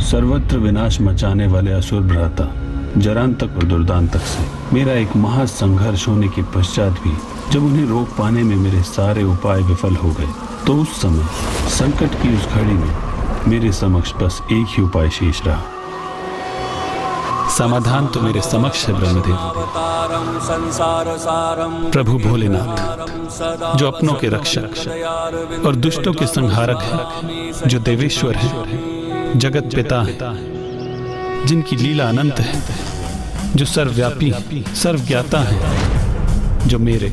सर्वत्र विनाश मचाने वाले असुर भ्राता जरांतक और दुर्दांतक से मेरा एक महासंघर्ष होने के पश्चात भी जब उन्हें रोक पाने में मेरे सारे उपाय विफल हो गए, तो उस समय संकट की उस घड़ी में मेरे समक्ष बस एक ही उपाय शेष रहा। समाधान तो मेरे समक्ष है ब्रह्मदेव। प्रभु भोलेनाथ, जो अपनों के रक्षक और दुष्टों के संहारक है, जो देवेश्वर है, जगत पिता है, जिनकी लीला अनंत है, जो सर्वव्यापी सर्वज्ञाता है, जो मेरे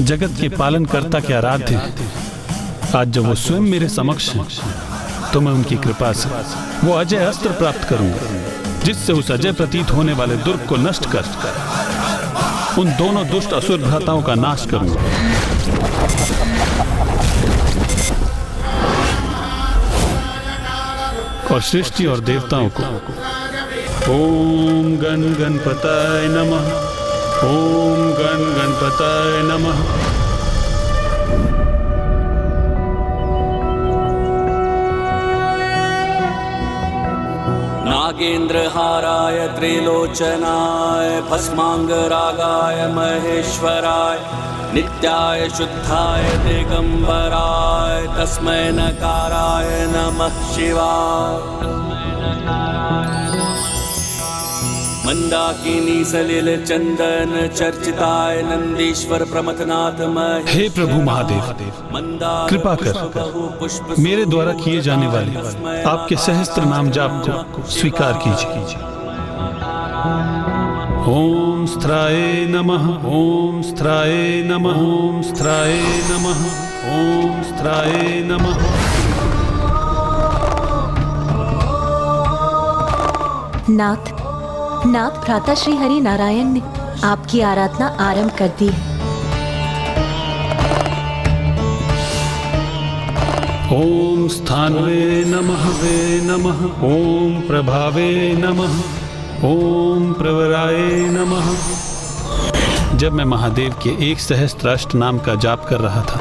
जगत के पालन कर्ता के आराध्य है। आज जब वो स्वयं मेरे समक्ष हैं, तो मैं उनकी कृपा से वो अजय अस्त्र प्राप्त करूंगा, जिससे उस अजय प्रतीत होने वाले दुर्ग को नष्ट कर उन दोनों दुष्ट असुर भ्राताओं का नाश करूंगा। और सृष्टि और देवताओं को ओम गण गणपताय नमः, ओम गण गणपताय नमः। नागेन्द्रहाराय त्रिलोचनाय भस्मांगरागाय महेश्वराय नित्याय शुद्धाय दिगंबराय तस्मै नकाराय नमः शिवाय। मंदाकिनी सलिल चंदन चर्चिताय नंदीश्वर प्रमथनाथ महेश्वर। हे प्रभु महादेव, कृपा कर मेरे द्वारा किए जाने वाले आपके सहस्त्र नाम जाप को स्वीकार कीजिए। ओम स्त्राय नमः, ओम स्त्राय नमः, ओम स्त्राय नमः, ओम स्त्राय नमः। नाथ भ्राता श्री हरि नारायण ने आपकी आराधना आरंभ कर दी है। ओम स्थानवे नमः वे नमः, ओम प्रभावे नमः, ओम प्रवराय नमः। जब मैं महादेव के 1 सहस्त्राष्ट नाम का जाप कर रहा था,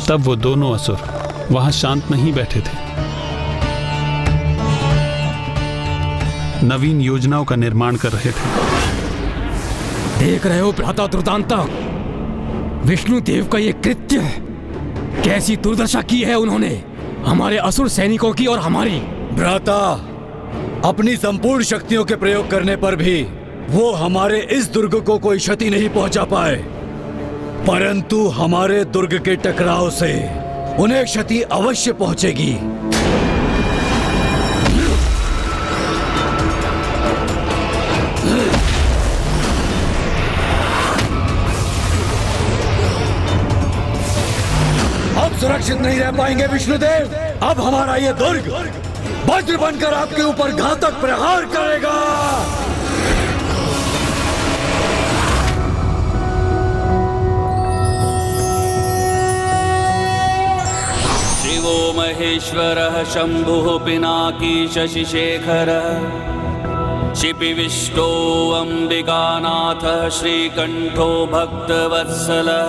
तब वो दोनों असुर वहां शांत नहीं बैठे थे। नवीन योजनाओं का निर्माण कर रहे थे। देख रहे हो भ्राता दुर्दांतक, विष्णु देव का ये कृत्य कैसी दुर्दशा की है उन्होंने हमारे असुर सैनिकों की और हमारी। भ्राता, अपनी संपूर्ण शक्तियों के प्रयोग करने पर भी वो हमारे इस दुर्ग को कोई क्षति नहीं पहुंचा पाए, परंतु हमारे दुर्ग के टकराव से उन्हें क्षति अवश्य पहुंचेगी। सुरक्षित नहीं रह पाएंगे विष्णुदेव। अब हमारा ये दुर्ग वज्र बनकर आपके ऊपर घातक प्रहार करेगा। शिवो महेश्वरः शंभुः पिनाकी शशिशेखरः शिपिविष्टो अंबिकानाथः श्रीकंठो भक्तवत्सलः।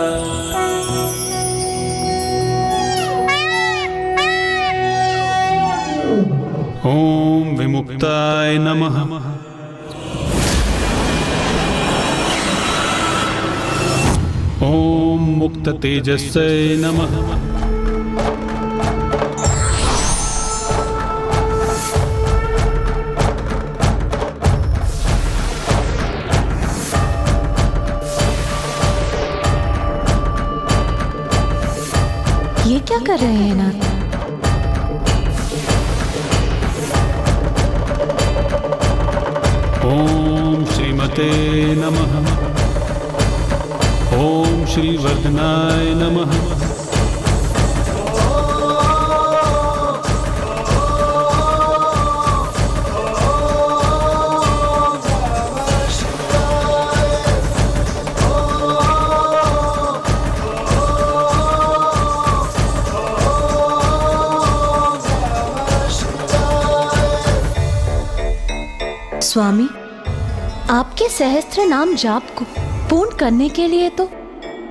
ओम विमुक्ताय नमः, ओम मुक्त तेजस्यै नमः। ये क्या कर रहे हैं नाथ? ओम श्रीमते नमः, ओम श्री वर्धनाय नमः। स्वामी, आपके सहस्त्र नाम जाप को पूर्ण करने के लिए तो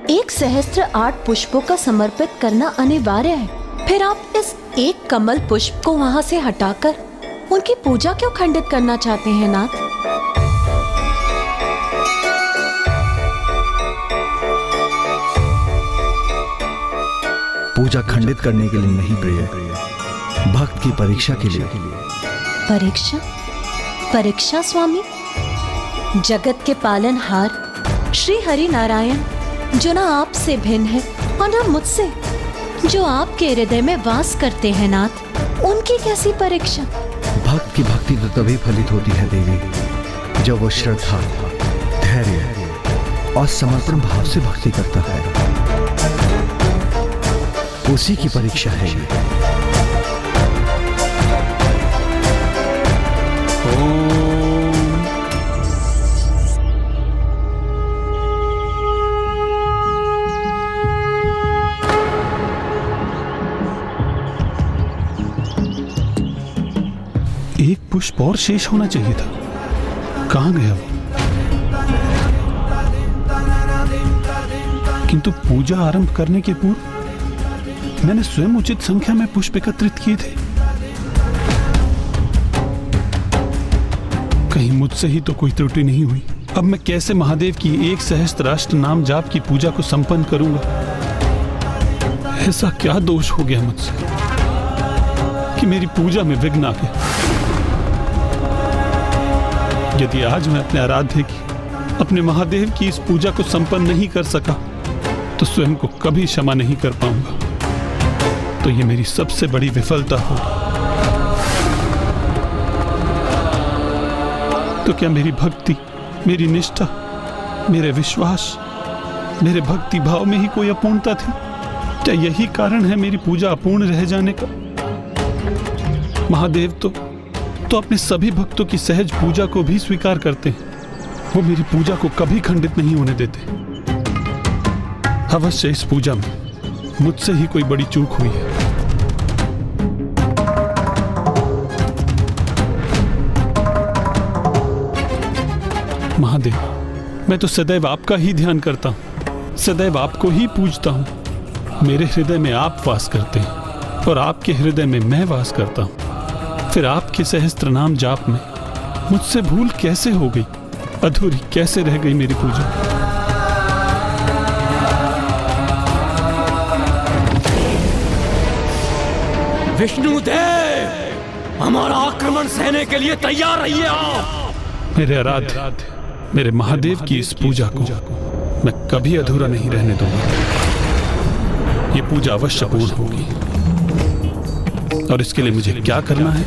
1 सहस्त्र 8 पुष्पों का समर्पित करना अनिवार्य है। फिर आप इस एक कमल पुष्प को वहां से हटाकर उनकी पूजा क्यों खंडित करना चाहते हैं नाथ? पूजा खंडित करने के लिए नहीं प्रिय, भक्त की परीक्षा के लिए। परीक्षा? परीक्षा स्वामी? जगत के पालनहार श्री हरि नारायण, जो ना आपसे भिन्न है और ना मुझसे, जो आपके हृदय में वास करते हैं नाथ, उनकी कैसी परीक्षा? भक्त की भक्ति तो तभी फलित होती है देवी, जब वो श्रद्धा, धैर्य और समर्पण भाव से भक्ति करता है। उसी की परीक्षा है ये। एक पुष्प और शेष होना चाहिए था, कहां गया वो? किंतु पूजा आरंभ करने के पूर्व मैंने स्वयं उचित संख्या में पुष्प एकत्रित किए थे। कहीं मुझसे ही तो कोई त्रुटि नहीं हुई। अब मैं कैसे महादेव की 1 सहस्त्राष्ट नाम जाप की पूजा को संपन्न करूंगा? ऐसा क्या दोष हो गया मुझसे कि मेरी पूजा में विघ्न आ गया? यदि आज मैं अपने आराध्य की, अपने महादेव की इस पूजा को संपन्न नहीं कर सका, तो स्वयं को कभी क्षमा नहीं कर पाऊंगा। तो ये मेरी सबसे बड़ी विफलता होगी। तो क्या मेरी भक्ति, मेरी निष्ठा, मेरे विश्वास, मेरे भक्ति भाव में ही कोई अपूर्णता थी? क्या यही कारण है मेरी पूजा अपूर्ण रह जाने का? महादेव तो अपने सभी भक्तों की सहज पूजा को भी स्वीकार करते हैं। वो मेरी पूजा को कभी खंडित नहीं होने देते। अवश्य इस पूजा में मुझसे ही कोई बड़ी चूक हुई है। महादेव, मैं तो सदैव आपका ही ध्यान करता हूं, सदैव आपको ही पूजता हूं। मेरे हृदय में आप वास करते हैं और आपके हृदय में मैं वास करता हूं। फिर आपके सहस्त्र नाम जाप में मुझसे भूल कैसे हो गई? अधूरी कैसे रह गई मेरी पूजा? विष्णुदेव, हमारा आक्रमण सहने के लिए तैयार रहिए आप। मेरे आराध्य, मेरे महादेव की इस पूजा को मैं कभी अधूरा नहीं रहने दूंगा। ये पूजा अवश्य पूर्ण होगी। और इसके लिए मुझे क्या करना है,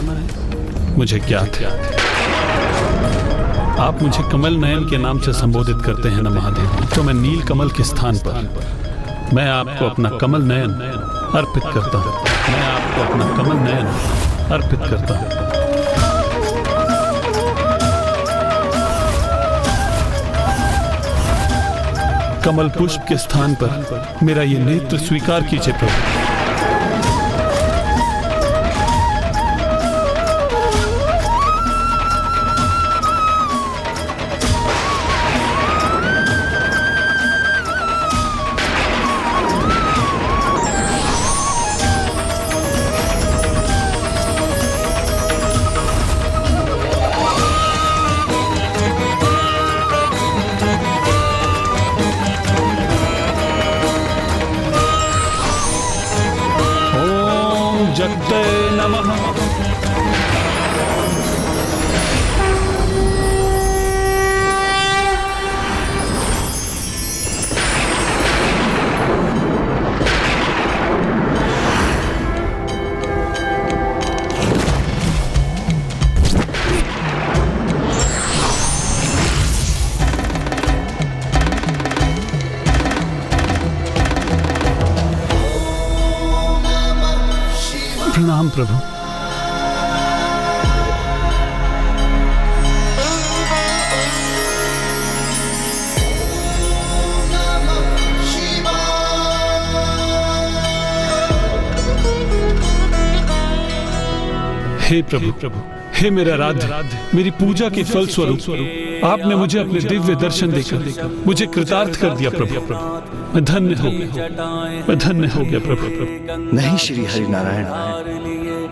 मुझे ज्ञात है। आप मुझे कमल नयन के नाम से संबोधित करते हैं ना महादेव, तो मैं नील कमल के स्थान पर मैं आपको अपना कमल नयन अर्पित करता हूं। मैं आपको अपना कमल नयन अर्पित करता हूं। कमल पुष्प के स्थान पर मेरा ये नेत्र स्वीकार कीजिए प्रभु। जगते नमः। प्रणाम प्रभु। हे प्रभु, हे मेरा राध्य, मेरी पूजा के फल स्वरूप आपने मुझे अपने दिव्य दर्शन देकर मुझे कृतार्थ कर दिया प्रभु। मैं धन्य हो गया, मैं धन्य हो गया प्रभु। नहीं श्री हरि नारायण,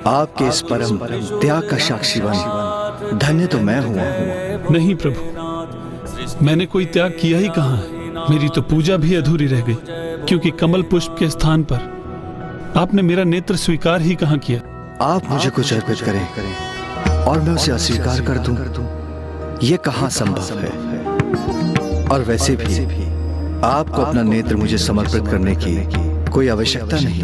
आपके इस परम त्याग का साक्षी बन धन्य तो मैं हुआ हूँ। नहीं प्रभु, मैंने कोई त्याग किया ही कहाँ है। मेरी तो पूजा भी अधूरी रह गई, क्योंकि कमल पुष्प के स्थान पर आपने मेरा नेत्र स्वीकार ही कहाँ किया। आप मुझे कुछ अर्पित करें और मैं उसे अस्वीकार कर दूं, ये कहाँ संभव है। और वैसे भी आपको अपना नेत्र मुझे समर्पित करने की कोई आवश्यकता नहीं।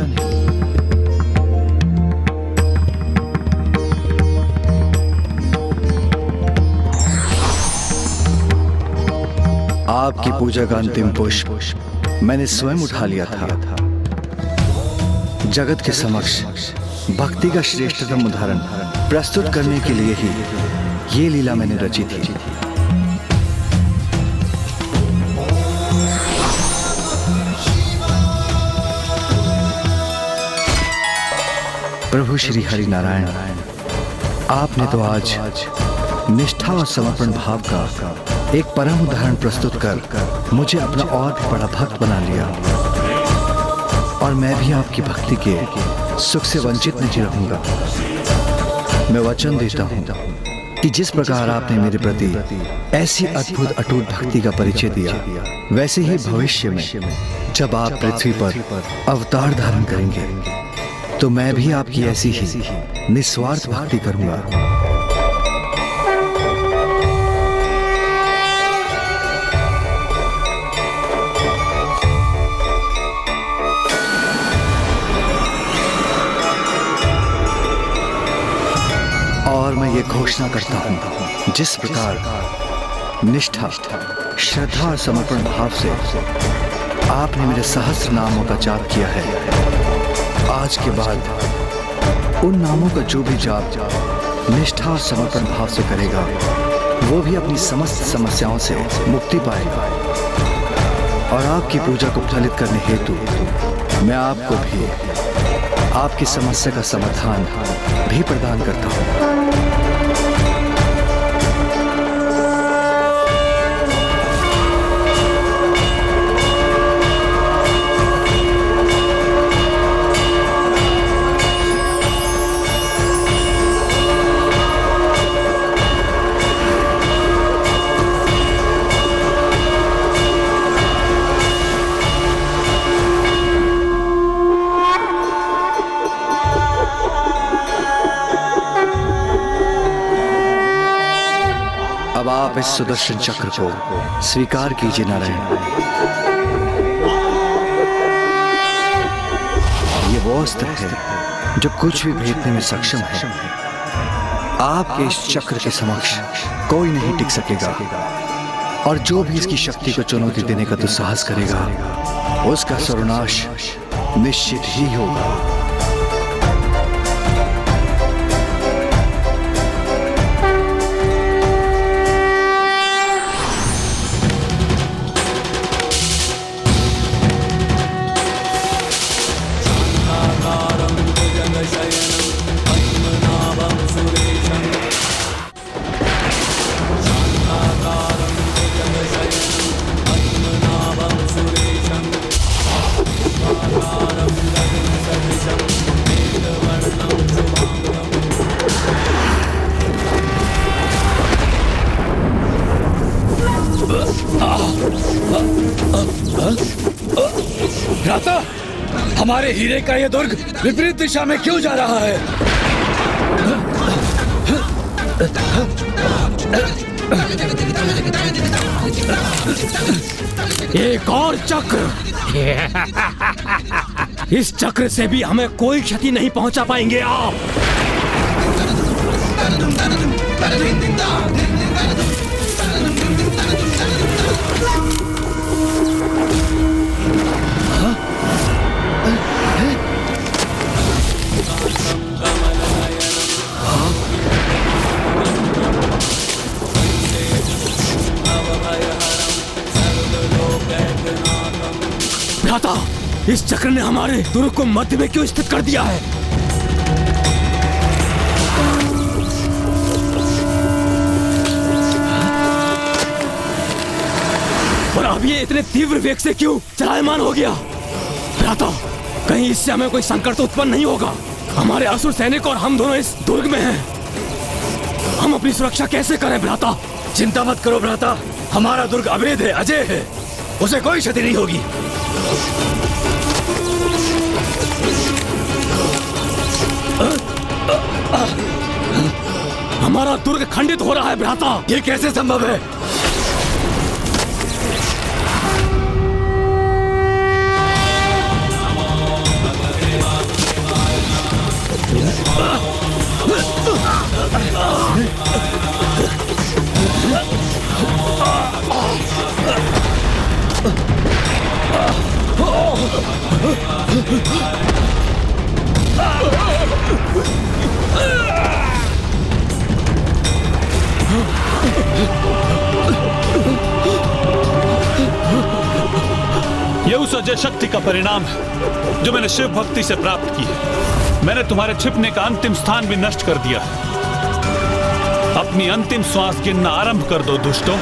आपकी पूजा का अंतिम पुष्प मैंने स्वयं उठा लिया था। जगत के समक्ष भक्ति का श्रेष्ठतम उदाहरण प्रस्तुत करने के लिए ही ये लीला मैंने रची थी। प्रभु श्री हरि नारायण, आपने तो आज निष्ठा और समर्पण भाव का एक परम उदाहरण प्रस्तुत कर मुझे अपना और भी बड़ा भक्त बना लिया। और मैं भी आपकी भक्ति के सुख से वंचित नहीं रहूंगा। मैं वचन देता हूं कि जिस प्रकार आपने मेरे प्रति ऐसी अद्भुत अटूट भक्ति का परिचय दिया, वैसे ही भविष्य में जब आप पृथ्वी पर अवतार धारण करेंगे तो मैं भी आपकी ऐसी ही निस्वार्थ भक्ति करूंगा। और मैं ये घोषणा करता हूं, जिस प्रकार निष्ठा, श्रद्धा और समर्पण भाव से आपने मेरे सहस्त्र नामों का जाप किया है, आज के बाद उन नामों का जो भी जाप निष्ठा और समर्पण भाव से करेगा, वो भी अपनी समस्त समस्याओं से मुक्ति पाएगा। और आपकी पूजा को फलित करने हेतु मैं आपको भी आपकी समस्या का समाधान भी प्रदान करता हूँ। अब आप इस सुदर्शन चक्र को स्वीकार कीजिए नारायण। ये वो अस्त्र है जो कुछ भी भेदने में सक्षम है। आपके इस चक्र के समक्ष कोई नहीं टिक सकेगा, और जो भी इसकी शक्ति को चुनौती देने का दुस्साहस करेगा, उसका सर्वनाश निश्चित ही होगा। भ्राता, हमारे हीरे का यह दुर्ग विपरीत दिशा में क्यों जा रहा है? एक और चक्र। इस चक्र से भी हमें कोई क्षति नहीं पहुंचा पाएंगे आप। भ्राता, इस चक्र ने हमारे दुर्ग को मध्य में क्यों स्थित कर दिया है? ये इतने तीव्र वेग से क्यों चलायमान हो गया? भ्राता, कहीं इससे हमें कोई संकट तो उत्पन्न नहीं होगा? हमारे असुर सैनिक और हम दोनों इस दुर्ग में हैं। हम अपनी सुरक्षा कैसे करें भ्राता? चिंता मत करो भ्राता, हमारा दुर्ग अभेद है, अजय है, उसे कोई क्षति नहीं होगी। हमारा दुर्ग खंडित हो रहा है भ्राता। ये कैसे संभव है? यह उस अजय शक्ति का परिणाम है जो मैंने शिव भक्ति से प्राप्त की है। मैंने तुम्हारे छिपने का अंतिम स्थान भी नष्ट कर दिया है। अपनी अंतिम श्वास गिनना आरंभ कर दो दुष्टों।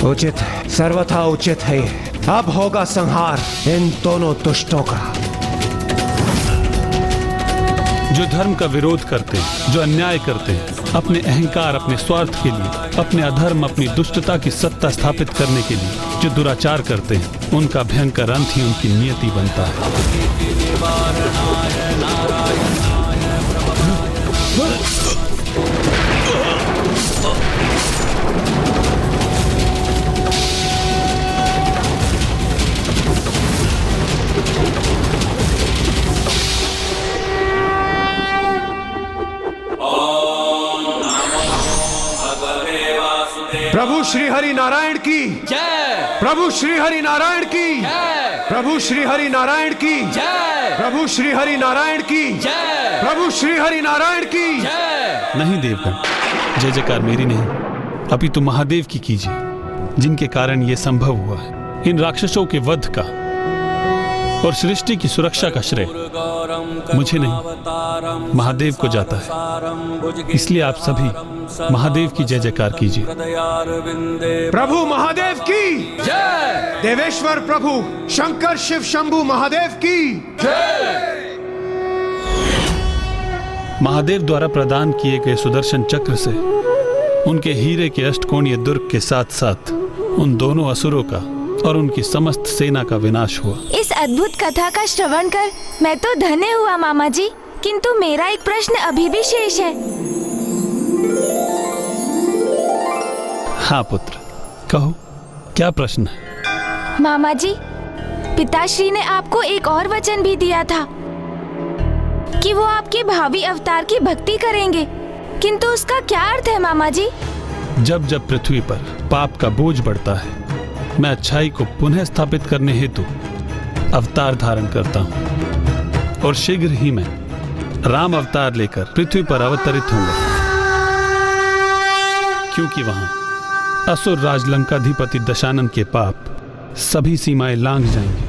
उचित, सर्वथा उचित है। अब होगा संहार इन दोनों दुष्टों का। जो धर्म का विरोध करते, जो अन्याय करते, अपने अहंकार, अपने स्वार्थ के लिए, अपने अधर्म, अपनी दुष्टता की सत्ता स्थापित करने के लिए जो दुराचार करते हैं, उनका भयंकर अंत ही उनकी नियति बनता है। प्रभु श्री हरि नारायण की जय। प्रभु श्री हरि नारायण की जय। प्रभु श्री हरि नारायण की जय। प्रभु श्री हरि नारायण की जय। प्रभु श्री हरि नारायण की जय। नहीं देवगण, जय जयकार मेरी नहीं, अपितु महादेव की कीजिए, जिनके कारण यह संभव हुआ है। इन राक्षसों के वध का और सृष्टि की सुरक्षा का श्रेय मुझे नहीं, महादेव को जाता है। इसलिए आप सभी महादेव की जय जयकार कीजिए। प्रभु महादेव की जय। देवेश्वर प्रभु शंकर शिव शंभु महादेव की महादेव द्वारा प्रदान किए गए सुदर्शन चक्र से उनके हीरे के अष्टकोणीय दुर्ग के साथ साथ उन दोनों असुरों का और उनकी समस्त सेना का विनाश हुआ। इस अद्भुत कथा का श्रवण कर मैं तो धन्य हुआ मामा जी, किंतु मेरा एक प्रश्न अभी भी शेष है। हाँ पुत्र, कहो क्या प्रश्न है? मामा जी, पिताश्री ने आपको एक और वचन भी दिया था कि वो आपके भावी अवतार की भक्ति करेंगे, किंतु उसका क्या अर्थ है मामा जी? जब जब पृथ्वी पर पाप का बोझ बढ़ता है, मैं अच्छाई को पुनः स्थापित करने हेतु अवतार धारण करता हूँ और शीघ्र ही मैं राम अवतार लेकर पृथ्वी पर अवतरित होऊंगा, क्योंकि वहां असुर राज लंकाधिपति दशानन के पाप सभी सीमाएं लांघ जाएंगे।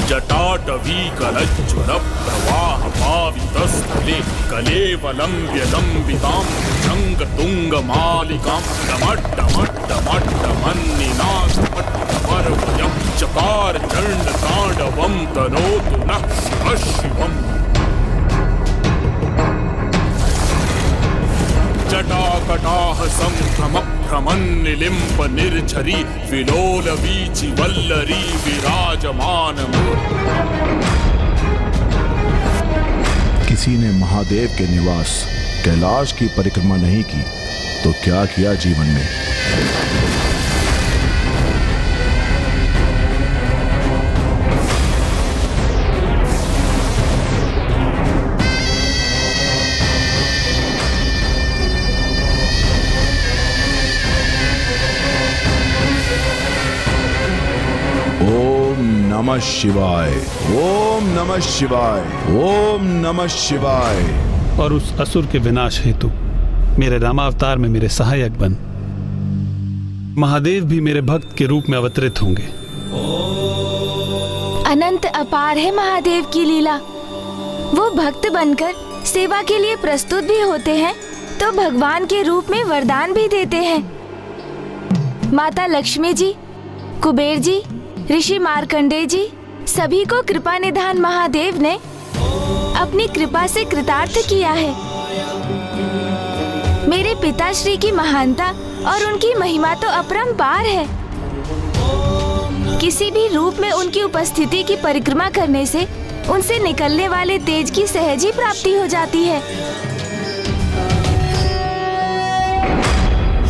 जटाटवीकलज्ज्वल प्रवाह पावितस्थले कलेवलम्ब्य लम्बितां भुजङ्गतुङ्गमालिकां डमड्डमड्डमड्डमन्निनादमट्टपर्वयं चकार चण्डताण्डवं तनोतु नः शिवः शिवम्। जटाकटाह सम्भ्रमभ्रमन्निलिम्प निर्झरी विलोल वीचि वल्लरी विराजमानम्। किसी ने महादेव के निवास कैलाश की परिक्रमा नहीं की तो क्या किया जीवन में? ओम नमः शिवाय, ओम नमः शिवाय, ओम नमः शिवाय। और उस असुर के विनाश हेतु मेरे रामावतार में मेरे सहायक बन। महादेव भी मेरे भक्त के रूप में अवतरित होंगे। अनंत अपार है महादेव की लीला। वो भक्त बनकर सेवा के लिए प्रस्तुत भी होते हैं तो भगवान के रूप में वरदान भी देते हैं। माता लक्ष्मी जी, कुबेर जी, ऋषि मार्कंडेय जी, सभी को कृपा निधान महादेव ने अपनी कृपा से कृतार्थ किया है। मेरे पिताश्री की महानता और उनकी महिमा तो अपरंपार है। किसी भी रूप में उनकी उपस्थिति की परिक्रमा करने से उनसे निकलने वाले तेज की सहज ही प्राप्ति हो जाती है।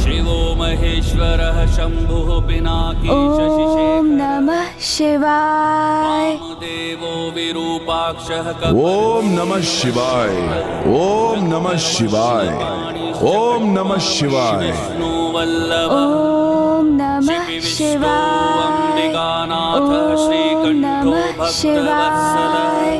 शिवो महेश्वरः शंभुः पिनाकी ओम नमः शिवाय। देवो विरूपाक्षः ओम नमः शिवाय, ओम नमः शिवाय, ओम नमः शिवाय। ओम नमः शिवाय। ओम नमः शिवाय।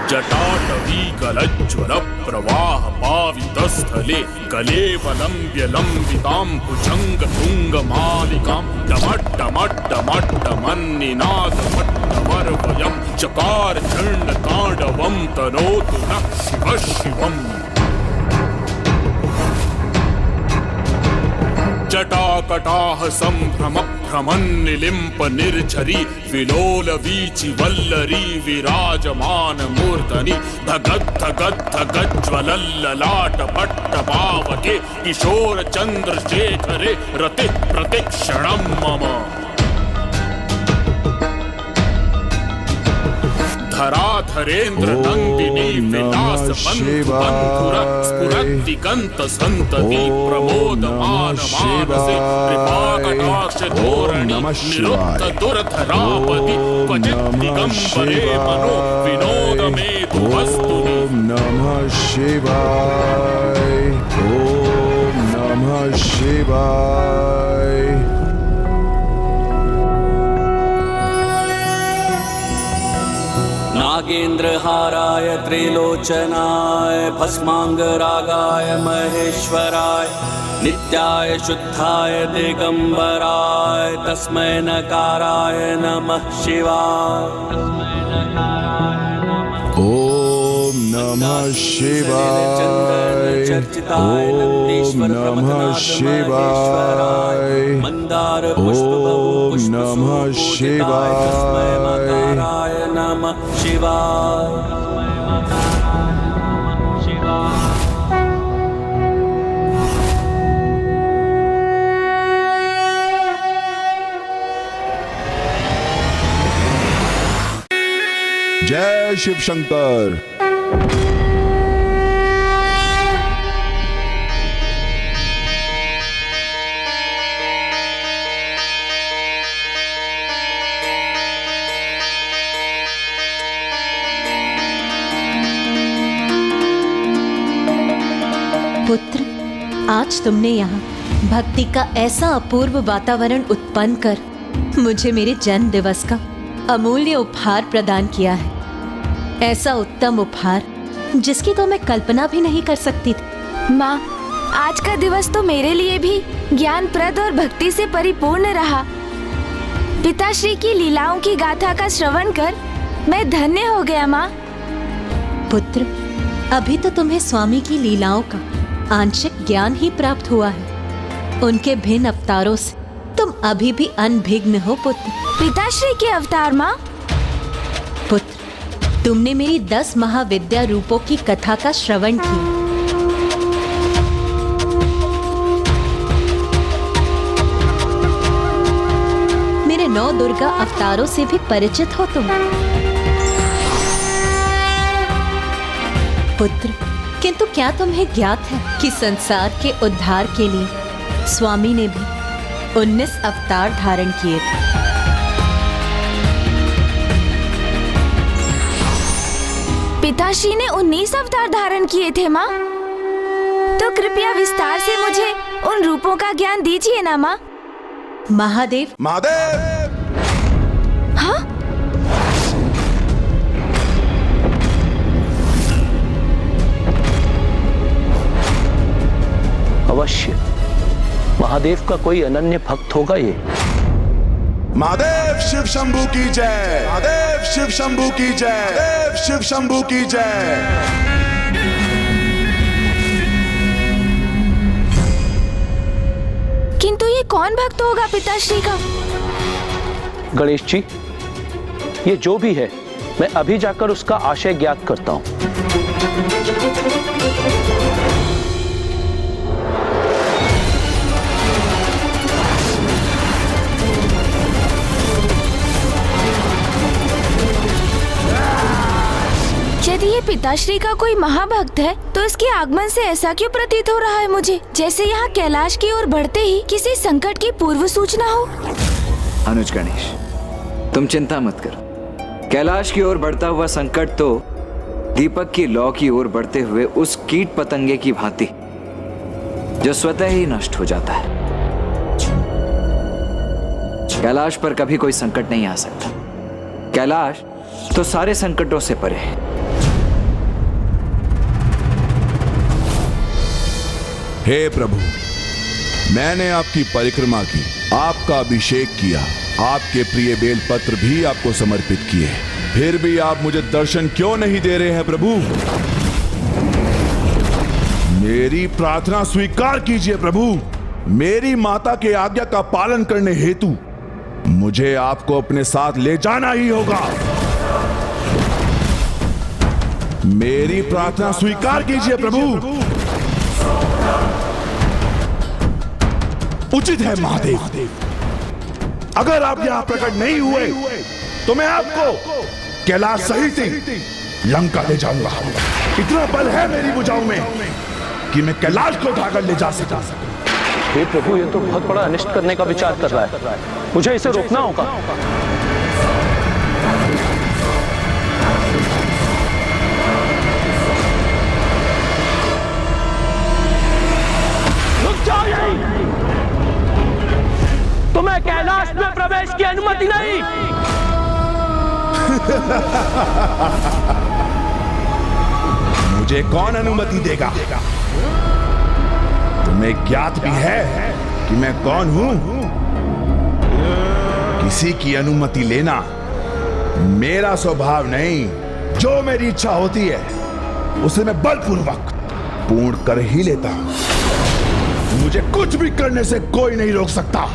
जटाटवी गलज्ज्वल प्रवाह पावितस्थले कलेवलम्ब्य लम्बितां भुजंग तुंग मालिकां डमड्डमड्डमड्डमन्निनादमड्डवर्वयं चकार चण्ड ताण्डवं तनोतु नः शिवः शिवम्। जटाकटाह संभ्रम भ्रमन्निलिम्प निर्झरी विलोल वीचि वल्लरी विराजमान मूर्धनि धगद् धगद् धगज्ज्वलल्ललाट पट्टपावके किशोर चन्द्रशेखरे रतिः प्रतिक्षणं मम। धराधरेन्द्र नंदिनी विलास बंधुर स्फुरद्दिगंत संतति प्रमोदमान मानसे कृपाकटाक्ष धोरणि निरुक्त दुर्धरापदि क्वचित् दिगंबरे मनो विनोद मेतु वस्तुनि। ओम नमः शिवाय, ओम नमः शिवाय। नागेन्द्रहाराय त्रिलोचनाय भस्मांगरागाय महेश्वराय नित्याय शुद्धाय दिगंबराय तस्मै नकाराय नमः शिवाय। ओम नमः शिवाय, ओम नमः शिवाय, ओम नमः शिवाय। नमः शिवाय। जय शिव शंकर। पुत्र, आज तुमने यहाँ भक्ति का ऐसा अपूर्व वातावरण उत्पन्न कर मुझे मेरे जन्म दिवस का अमूल्य उपहार प्रदान किया है। ऐसा उत्तम उपहार जिसकी तो मैं कल्पना भी नहीं कर सकती थी। माँ, आज का दिवस तो मेरे लिए भी ज्ञानप्रद और भक्ति से परिपूर्ण रहा। पिताश्री की लीलाओं की गाथा का श्रवण कर मैं धन्य हो गया। माँ पुत्र, अभी तो तुम्हें स्वामी की लीलाओं का आंशिक ज्ञान ही प्राप्त हुआ है। उनके भिन्न अवतारों से तुम अभी भी अनभिज्ञ हो पुत्र। पिताश्री के अवतार? माँ पुत्र, तुमने मेरी 10 महाविद्या रूपों की कथा का श्रवण किया। मेरे 9 दुर्गा अवतारों से भी परिचित हो तुम पुत्र। किंतु क्या तुम्हें ज्ञात है कि संसार के उद्धार के लिए स्वामी ने भी 19 अवतार धारण किए थे। पिताश्री ने 19 अवतार धारण किए थे माँ। तो कृपया विस्तार से मुझे उन रूपों का ज्ञान दीजिए ना माँ। महादेव। महादेव! हाँ? अवश्य महादेव का कोई अनन्य भक्त होगा ये। महादेव शिव शंभू की जय! महादेव शिव शंभू की जय! महादेव शिव शंभू की जय! किंतु ये कौन भक्त होगा पिताश्री का? गणेश जी, ये जो भी है मैं अभी जाकर उसका आशय ज्ञात करता हूं। यदि ये पिताश्री का कोई महाभक्त है तो इसके आगमन से ऐसा क्यों प्रतीत हो रहा है मुझे, जैसे यहाँ कैलाश की ओर बढ़ते ही किसी संकट की पूर्व सूचना हो। अनुज गणेश, तुम चिंता मत करो। कैलाश की ओर बढ़ता हुआ संकट तो दीपक की लौ की ओर बढ़ते हुए उस कीट पतंगे की भांति जो स्वतः ही नष्ट हो जाता है। कैलाश पर कभी कोई संकट नहीं आ सकता। कैलाश तो सारे संकटों से परे है। हे प्रभु, मैंने आपकी परिक्रमा की, आपका अभिषेक किया, आपके प्रिय बेलपत्र भी आपको समर्पित किए, फिर भी आप मुझे दर्शन क्यों नहीं दे रहे हैं प्रभु? मेरी प्रार्थना स्वीकार कीजिए प्रभु। मेरी माता के आज्ञा का पालन करने हेतु मुझे आपको अपने साथ ले जाना ही होगा। मेरी प्रार्थना स्वीकार कीजिए प्रभु। उचित है महादेव, अगर आप यहां प्रकट नहीं हुए तो मैं आपको कैलाश सहित लंका ले जाऊंगा। इतना बल है मेरी भुजाओं में कि मैं कैलाश को उठाकर ले जा सकता। हे प्रभु, ये तो बहुत बड़ा अनिष्ट करने का विचार कर रहा है, मुझे इसे रोकना होगा। रुक जाओ यहीं। तुम्हें कैलाश में प्रवेश की अनुमति नहीं। मुझे कौन अनुमति देगा? तुम्हें ज्ञात भी है कि मैं कौन हूं? किसी की अनुमति लेना मेरा स्वभाव नहीं। जो मेरी इच्छा होती है उसे मैं बलपूर्वक पूर्ण कर ही लेता हूं। मुझे कुछ भी करने से कोई नहीं रोक सकता।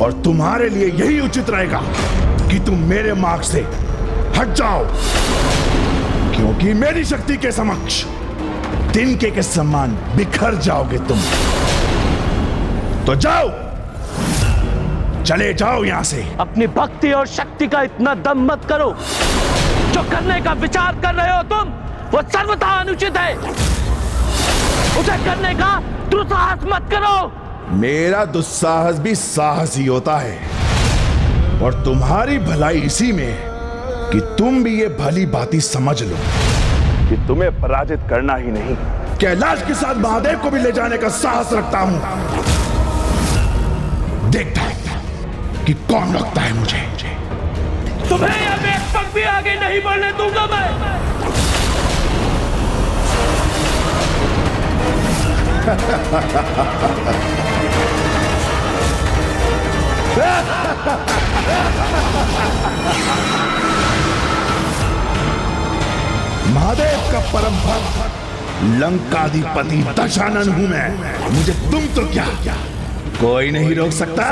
और तुम्हारे लिए यही उचित रहेगा कि तुम मेरे मार्ग से हट जाओ, क्योंकि मेरी शक्ति के समक्ष तिनके के समान बिखर जाओगे तुम। तो जाओ, चले जाओ यहां से। अपनी भक्ति और शक्ति का इतना दम मत करो। जो करने का विचार कर रहे हो तुम, वो सर्वथा अनुचित है। उसे करने का दुस्साहस मत करो। मेरा दुस्साहस भी साहस ही होता है, और तुम्हारी भलाई इसी में कि तुम भी ये भली बाती समझ लो कि तुम्हें पराजित करना ही नहीं, कैलाश के साथ महादेव को भी ले जाने का साहस रखता हूं। देखता हूं कि कौन लगता है मुझे। तुम्हें अब एक पग भी आगे नहीं बढ़ने दूंगा मैं। महादेव का परम भक्त लंकाधिपति दशानन हूं मैं। मुझे तुम तो क्या कोई नहीं रोक सकता।